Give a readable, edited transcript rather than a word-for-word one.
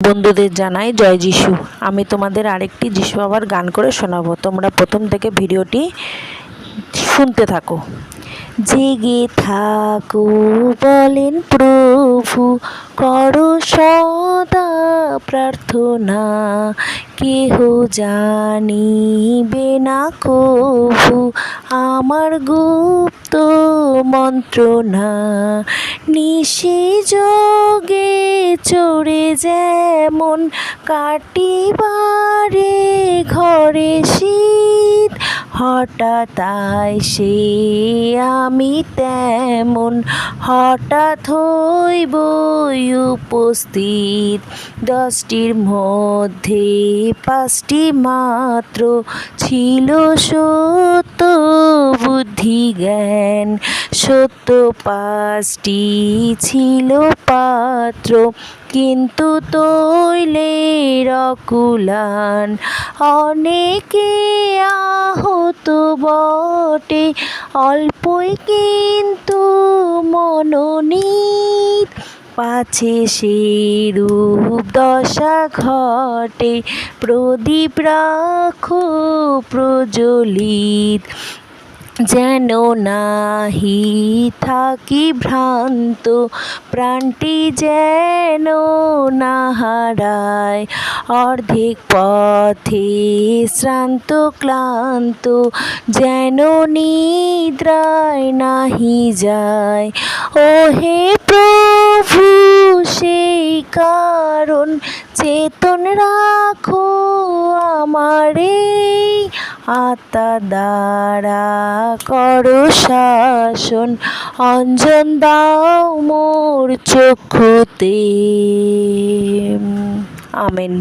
বন্ধুদের জানাই জয় যিশু। আমি তোমাদের আরেকটি যিশু বাবার গান করে শোনাবো। তোমরা প্রথম থেকে ভিডিওটি শুনতে থাকো। জেগে থাকো বলেন প্রভু, করো সদা প্রার্থনা, কেহ জানিবে না কভু আমার গুপ্ত মন্ত্রণা। নিশি যোগে চড়ে যেমন কাটিবারে ঘরে শীত, হঠাৎ সে আমি তেমন হঠাৎ হইব উপস্থিত। 10টির মধ্যে 5টি মাত্র ছিল সত্য বুদ্ধি জ্ঞান, সত্য 5টি ছিল পাত্র, কিন্তু তৈলের অকুলান। অনেকে আহত বটে, অল্পই কিন্তু মনোনীত, পাছে সেরূপ দশা ঘটে, প্রদীপ রাখো প্রজ্বলিত, যেন নাহি থাকি ভ্রান্ত, প্রাণটি যেন না হারায়। অর্ধেক পথে শ্রান্ত ক্লান্ত, যেন নিদ্রায় নাহি যায়। ও হে প্রভু, সেই কারণ চেতন রাখো আমারে, আত্মা দ্বারা করো শাসন, অঞ্জন দাও মোর চক্ষুতে। আমেন।